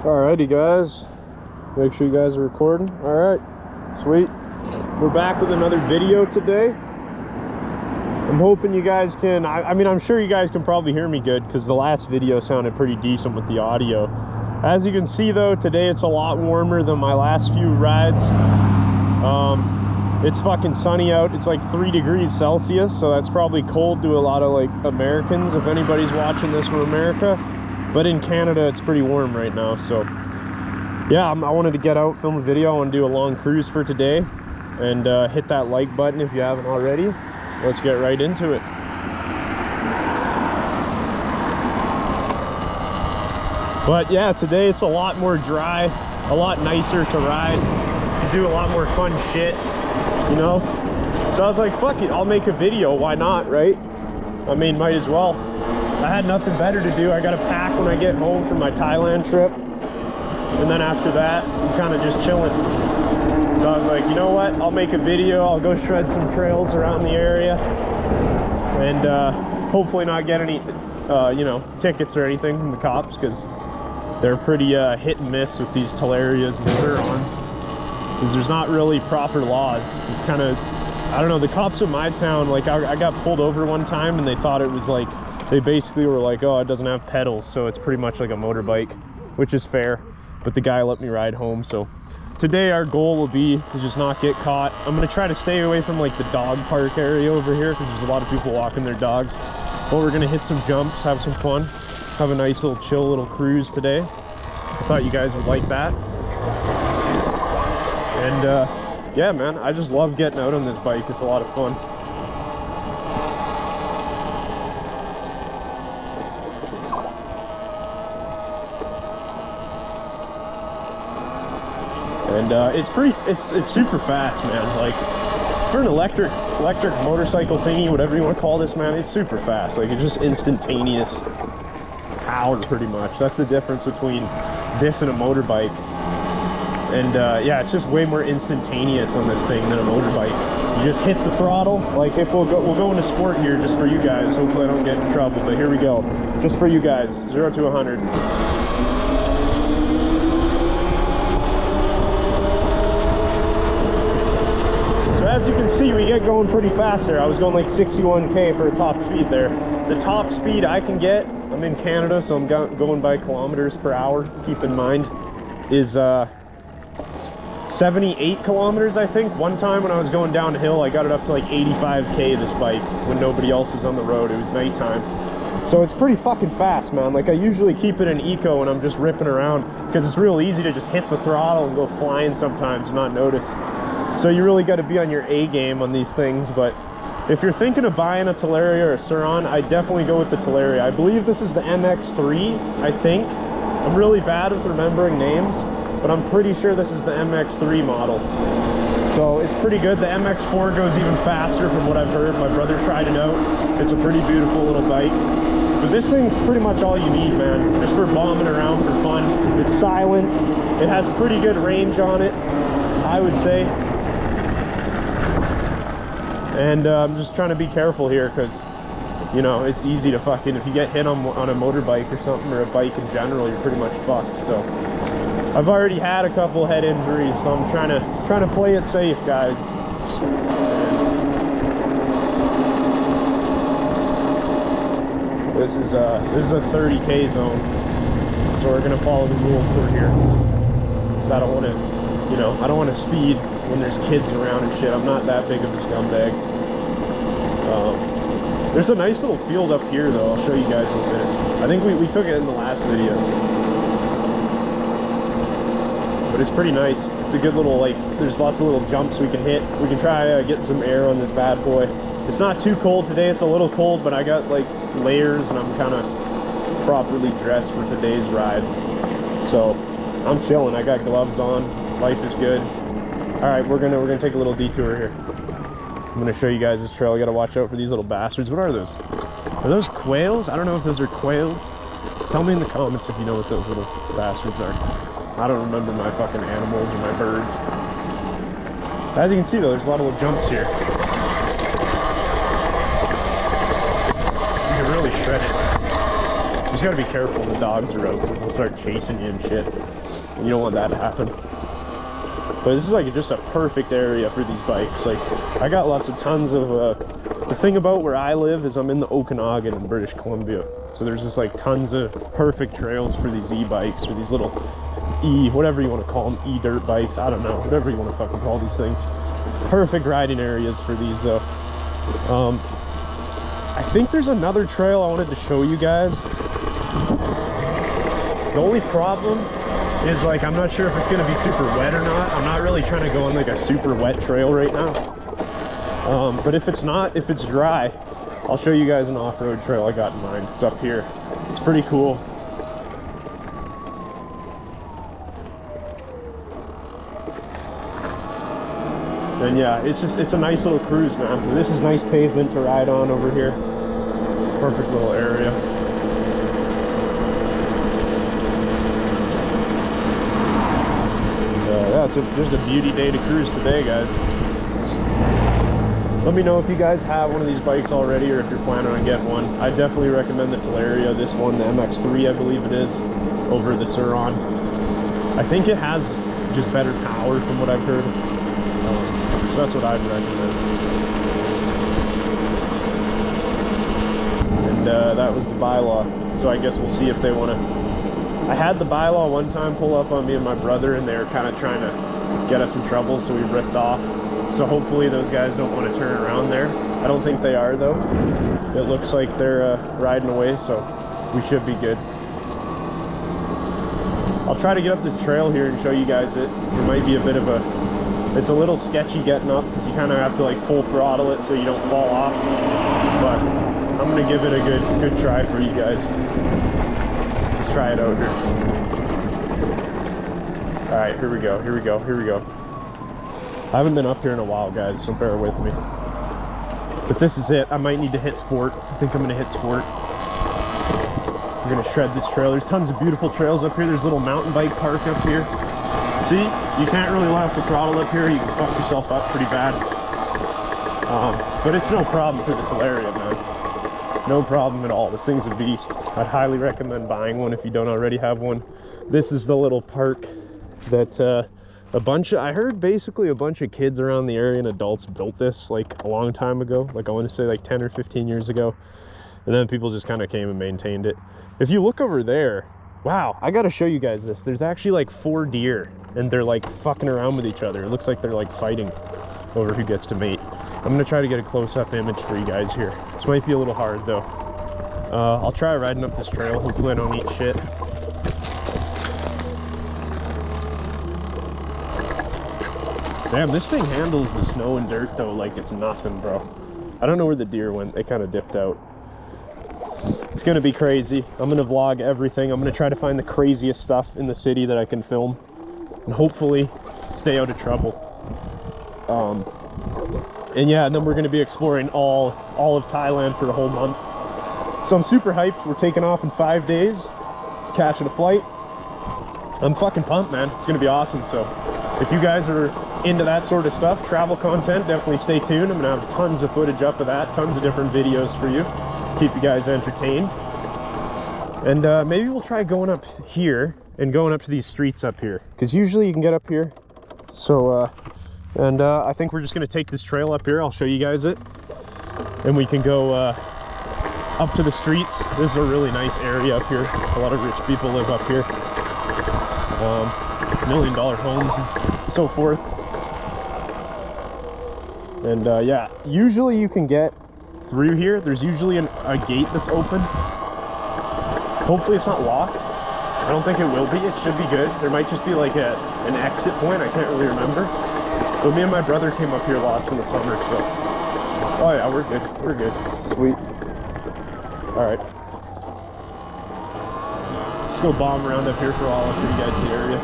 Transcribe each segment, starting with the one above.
Alrighty guys, make sure you guys are recording. Alright, sweet. We're back with another video today. I'm hoping you guys can, I mean, I'm sure you guys can probably hear me good because the last video sounded pretty decent with the audio. As you can see though, today it's a lot warmer than my last few rides. It's fucking sunny out. It's like 3 degrees Celsius, so that's probably cold to a lot of like Americans if anybody's watching this from America. But in Canada, it's pretty warm right now. So yeah, I wanted to get out, film a video. I want to do a long cruise for today. And hit that like button if you haven't already. Let's get right into it. But yeah, today it's a lot more dry, a lot nicer to ride. You do a lot more fun shit, you know? So I was like, fuck it, I'll make a video. Why not, right? I mean, might as well. I had nothing better to do. I got to pack when I get home from my Thailand trip. And then after that, I'm kind of just chilling. So I was like, you know what? I'll make a video. I'll go shred some trails around the area. And hopefully not get any, you know, tickets or anything from the cops. Because they're pretty hit and miss with these talarias and Surons. Because there's not really proper laws. It's kind of, I don't know, the cops in my town, like I got pulled over one time and they thought it was like, they basically were like, oh, it doesn't have pedals, so it's pretty much like a motorbike, which is fair. But the guy let me ride home. So today our goal will be to just not get caught. I'm gonna try to stay away from like the dog park area over here because there's a lot of people walking their dogs. But we're gonna hit some jumps, have some fun, have a nice little chill little cruise today. I thought you guys would like that. And yeah, man, I just love getting out on this bike. It's a lot of fun. And it's super fast, man. Like for an electric motorcycle thingy, whatever you want to call this, man, it's super fast. Like it's just instantaneous power, pretty much. That's the difference between this and a motorbike. And yeah, it's just way more instantaneous on this thing than a motorbike. You just hit the throttle. Like if we'll go into sport here just for you guys. Hopefully I don't get in trouble, but here we go. Just for you guys, 0 to 100. As you can see, we get going pretty fast there. I was going like 61k for a top speed there. The top speed I can get, I'm in Canada, so I'm going by kilometers per hour, keep in mind, is 78 kilometers, I think. One time when I was going downhill, I got it up to like 85k this bike when nobody else was on the road. It was nighttime. So it's pretty fucking fast, man. Like I usually keep it in eco when I'm just ripping around because it's real easy to just hit the throttle and go flying sometimes and not notice. So you really got to be on your A game on these things. But if you're thinking of buying a Talaria or a Suron, I definitely go with the Talaria. I believe this is the MX3, I think. I'm really bad with remembering names, but I'm pretty sure this is the MX3 model. So it's pretty good. The MX4 goes even faster from what I've heard. My brother tried it out. It's a pretty beautiful little bike. But this thing's pretty much all you need, man, just for bombing around for fun. It's silent. It has pretty good range on it, I would say. And I'm just trying to be careful here because, you know, it's easy to fucking, if you get hit on a motorbike or something, or a bike in general, you're pretty much fucked. So I've already had a couple head injuries, so I'm trying to play it safe, guys. This is a 30k zone, so we're gonna follow the rules through here. Because I don't want to, you know, I don't want to speed when there's kids around and shit. I'm not that big of a scumbag. There's a nice little field up here though. I'll show you guys in a minute. I think we took it in the last video. But it's pretty nice. It's a good little, like, there's lots of little jumps we can hit. We can try getting some air on this bad boy. It's not too cold today. It's a little cold, but I got like layers and I'm kind of properly dressed for today's ride. So I'm chilling. I got gloves on. Life is good. All right, we're gonna take a little detour here. I'm gonna show you guys this trail. I gotta watch out for these little bastards. What are those? Are those quails? I don't know if those are quails. Tell me in the comments if you know what those little bastards are. I don't remember my fucking animals or my birds. As you can see though, there's a lot of little jumps here. You can really shred it. just gotta be careful when the dogs are out because they'll start chasing you and shit. And you don't want that to happen. But this is like just a perfect area for these bikes. Like, I got tons of, the thing about where I live is I'm in the Okanagan in British Columbia. So there's just like tons of perfect trails for these e-bikes, for these little whatever you want to call them, e-dirt bikes. I don't know, whatever you want to fucking call these things. Perfect riding areas for these though. I think there's another trail I wanted to show you guys. The only problem is, like, I'm not sure if it's gonna be super wet or not. I'm not really trying to go on like a super wet trail right now. But if it's not, if it's dry, I'll show you guys an off-road trail I got in mind. It's up here. It's pretty cool. And yeah, it's a nice little cruise, man. This is nice pavement to ride on over here. Perfect little area. Yeah, it's just a beauty day to cruise today, guys. Let me know if you guys have one of these bikes already or if you're planning on getting one. I definitely recommend the Talaria, this one, the MX3 I believe it is, over the Sur-Ron. I think it has just better power from what I've heard. So that's what I'd recommend. And that was the bylaw. So I guess we'll see if they want to... I had the bylaw one time pull up on me and my brother, and they were kind of trying to get us in trouble, so we ripped off. So hopefully those guys don't want to turn around there. I don't think they are though. It looks like they're riding away, so we should be good. I'll try to get up this trail here and show you guys it. It might be a bit of a... It's a little sketchy getting up because you kind of have to like full throttle it so you don't fall off. But I'm going to give it a good try for you guys. Let's try it out here. All right, here we go, here we go, here we go. I haven't been up here in a while, guys, so bear with me. But this is it. I might need to hit sport. I think I'm gonna hit sport. We're gonna shred this trail. There's tons of beautiful trails up here. There's a little mountain bike park up here. See, you can't really let off the throttle up here. You can fuck yourself up pretty bad. But it's no problem for the Talaria, man. No problem at all. This thing's a beast. I'd highly recommend buying one if you don't already have one. This is the little park that I heard basically a bunch of kids around the area and adults built this like a long time ago. Like I want to say like 10 or 15 years ago. And then people just kind of came and maintained it. If you look over there, wow, I got to show you guys this. There's actually like 4 deer and they're like fucking around with each other. It looks like they're like fighting over who gets to mate. I'm going to try to get a close-up image for you guys here. This might be a little hard though. I'll try riding up this trail. Hopefully I don't eat shit. Damn, this thing handles the snow and dirt though like it's nothing, bro. I don't know where the deer went. They kind of dipped out. It's gonna be crazy. I'm gonna vlog everything. I'm gonna try to find the craziest stuff in the city that I can film and hopefully stay out of trouble. And yeah, and then we're gonna be exploring all of Thailand for the whole month. So I'm super hyped. We're taking off in 5 days, catching a flight. I'm fucking pumped, man. It's gonna be awesome. So if you guys are into that sort of stuff, travel content, definitely stay tuned. I'm gonna have tons of footage up of that, tons of different videos for you, keep you guys entertained. And maybe we'll try going up here and going up to these streets up here, because usually you can get up here. So I think we're just gonna take this trail up here. I'll show you guys it, and we can go up to the streets. This is a really nice area up here. A lot of rich people live up here. $1 million homes and so forth. And yeah, usually you can get through here. There's usually a gate that's open. Hopefully it's not locked. I don't think it will be. It should be good. There might just be like an exit point. I can't really remember. But me and my brother came up here lots in the summer, so. Oh yeah, we're good. We're good. Sweet. All right. Let's go bomb around up here for a while until you guys see the area.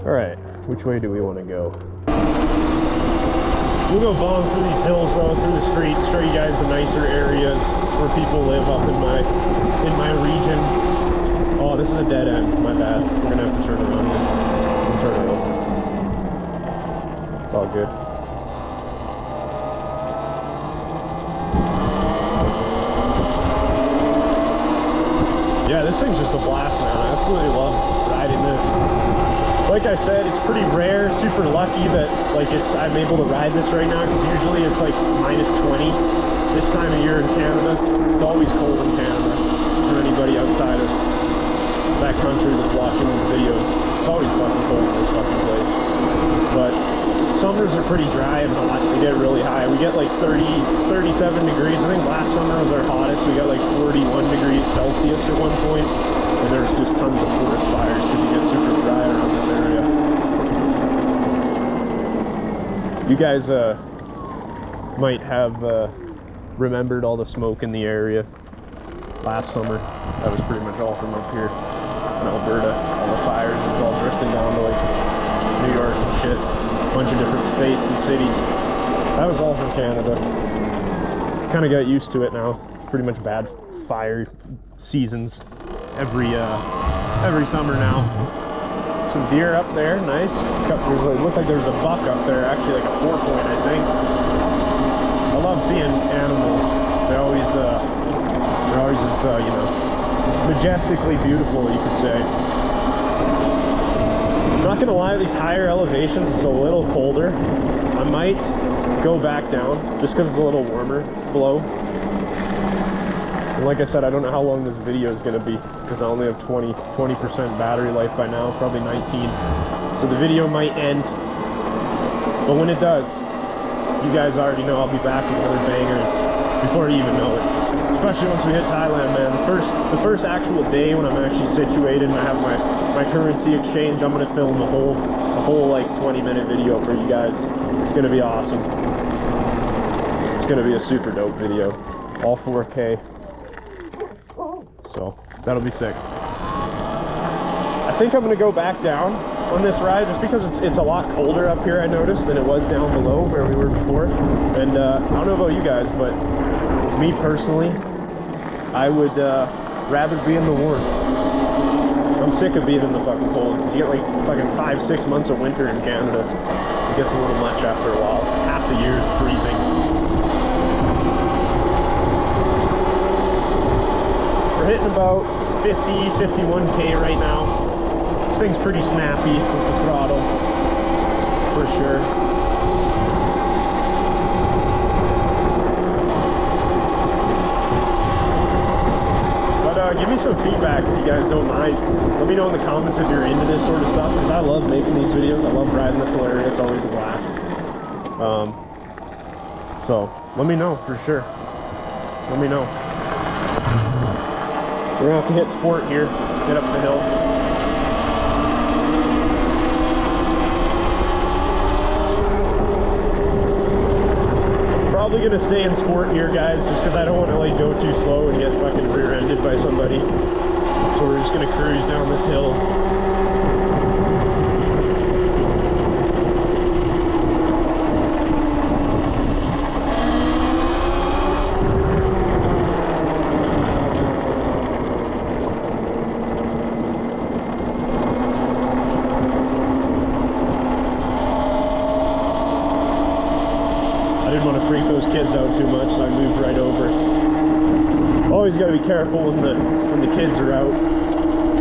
All right, which way do we want to go? We'll go bomb through these hills though, through the streets, show you guys the nicer areas where people live up in my region. Oh, this is a dead end, my bad. We're gonna have to turn around here. We'll turn around. It's all good. this thing's just a blast, man. I absolutely love riding this. Like I said, it's pretty rare, super lucky that like I'm able to ride this right now, because usually it's like -20 this time of year in Canada. It's always cold in Canada for anybody outside of that country that's watching these videos. It's always fucking cold in this fucking place. But summers are pretty dry and hot. They get really high. We get like 30, 37 degrees. I think last summer was our hottest. We got like 41 degrees Celsius at one point. And there's just tons of forest fires because it gets super dry around this area. You guys might have remembered all the smoke in the area last summer. That was pretty much all from up here in Alberta. All the fires, it was all drifting down to like New York and shit. A bunch of different states and cities. That was all from Canada. Kind of got used to it now. It's pretty much bad fire seasons every summer now. Some deer up there, nice. It looked like there was a buck up there, actually like a 4-point, I think. I love seeing animals. They're always just, you know, majestically beautiful, you could say. I'm not gonna lie, these higher elevations, it's a little colder. I might go back down just because it's a little warmer below. And like I said, I don't know how long this video is gonna be, because I only have 20% battery life by now, probably 19. So the video might end, but when it does, you guys already know I'll be back with another banger before you even know it. Especially once we hit Thailand, man. The first actual day when I'm actually situated and I have my currency exchange, I'm gonna film a whole like 20-minute video for you guys. It's gonna be awesome. It's gonna be a super dope video, all 4K. So that'll be sick. I think I'm gonna go back down on this ride just because it's a lot colder up here, I noticed, than it was down below where we were before. And I don't know about you guys, but me personally, I would rather be in the warmth. I'm sick of being in the fucking cold. You get like fucking 5-6 months of winter in Canada. It gets a little much after a while. Half the year it's freezing. We're hitting about 50, 51K right now. This thing's pretty snappy with the throttle, for sure. Give me some feedback if you guys don't mind. Let me know in the comments if you're into this sort of stuff, because I love making these videos. I love riding the talaria. It's always a blast. So let me know for sure. Let me know. We're gonna have to hit sport here, get up the hill. Probably gonna stay in sport here, guys, just because I don't want to like go too slow and get fucking rear-ended by somebody. So we're just gonna cruise down this hill. I didn't want to freak those kids out too much, so I moved right over. Always got to be careful when the kids are out.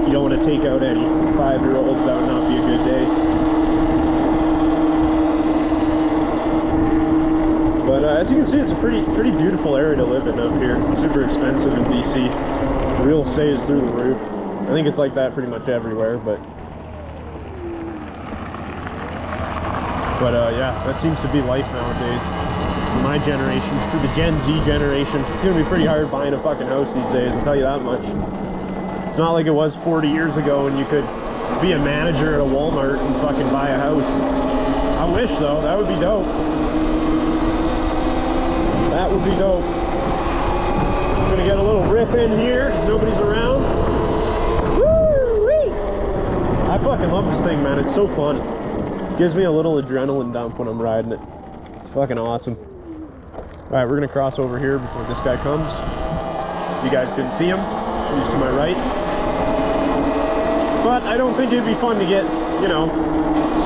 You don't want to take out any 5-year-olds. That would not be a good day. But as you can see, it's a pretty beautiful area to live in up here. Super expensive in BC. Real estate is through the roof. I think it's like that pretty much everywhere, but yeah, that seems to be life nowadays. For my generation, for the Gen Z generation, it's gonna be pretty hard buying a fucking house these days, I'll tell you that much. It's not like it was 40 years ago when you could be a manager at a Walmart and fucking buy a house. I wish though, that would be dope. That would be dope. I'm gonna get a little rip in here because nobody's around. Woo-wee! I fucking love this thing, man. It's so fun. Gives me a little adrenaline dump when I'm riding it. It's fucking awesome. Alright, we're gonna cross over here before this guy comes. You guys couldn't see him. He's to my right. But I don't think it'd be fun to get, you know,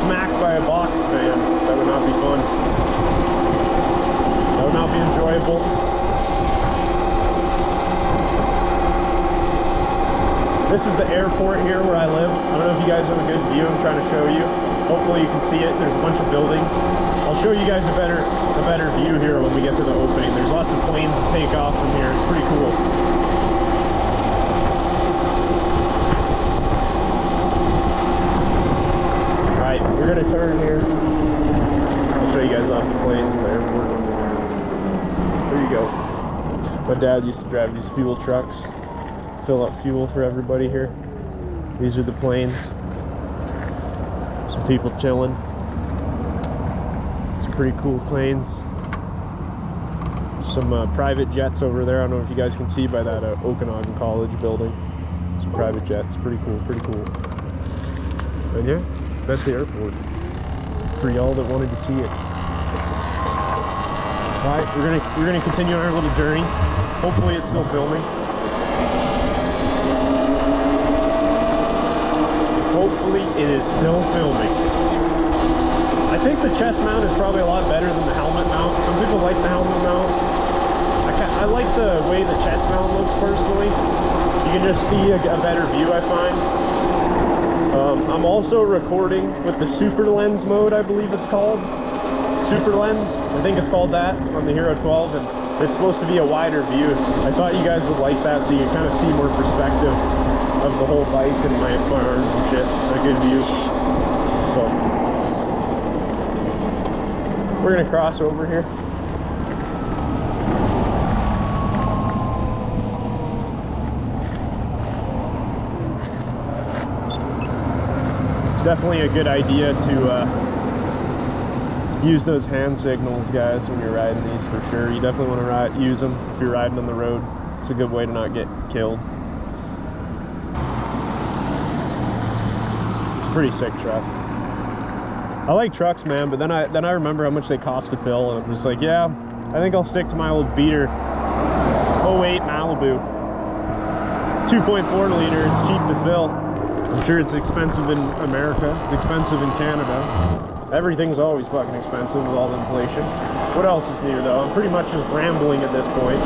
smacked by a box fan. That would not be fun. That would not be enjoyable. This is the airport here where I live. I don't know if you guys have a good view. I'm trying to show you. Hopefully you can see it. There's a bunch of buildings. I'll show you guys a better view here when we get to the opening. There's lots of planes to take off from here. It's pretty cool. Alright, we're gonna turn here. I'll show you guys off the planes in the airport. There you go. My dad used to drive these fuel trucks. Fill up fuel for everybody here. These are the planes. Some people chilling. Some pretty cool planes. Some private jets over there. I don't know if you guys can see by that Okanagan College building. Some private jets. Pretty cool, pretty cool. And yeah, that's the airport. For y'all that wanted to see it. Alright, we're gonna continue our little journey. Hopefully it's still filming. Hopefully it is still filming. I think the chest mount is probably a lot better than the helmet mount. Some people like the helmet mount. I like the way the chest mount looks personally. You can just see a better view, I find. I'm also recording with the super lens mode, I believe it's called. Super lens, I think it's called that on the Hero 12, and it's supposed to be a wider view. I thought you guys would like that, so you kind of see more perspective of the whole bike and my arms and shit. A good view. So we're gonna cross over here. It's definitely a good idea to use those hand signals, guys, when you're riding these for sure. You definitely want to use them if you're riding on the road. It's a good way to not get killed. Pretty sick truck. I like trucks, man, but then I remember how much they cost to fill, and I'm just like, yeah, I think I'll stick to my old beater 08 Malibu. 2.4 liter, it's cheap to fill. I'm sure it's expensive in America, it's expensive in Canada. Everything's always fucking expensive with all the inflation. What else is new though? I'm pretty much just rambling at this point.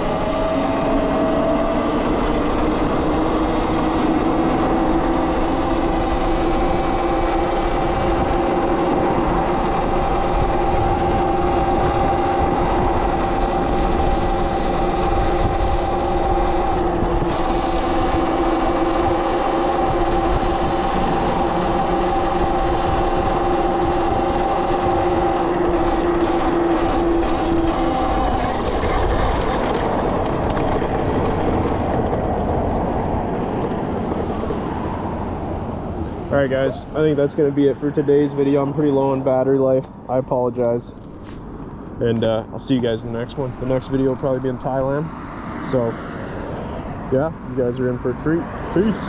Alright guys, I think that's going to be it for today's video. I'm pretty low on battery life. I apologize. And I'll see you guys in the next one. The next video will probably be in Thailand. So, yeah, you guys are in for a treat. Peace!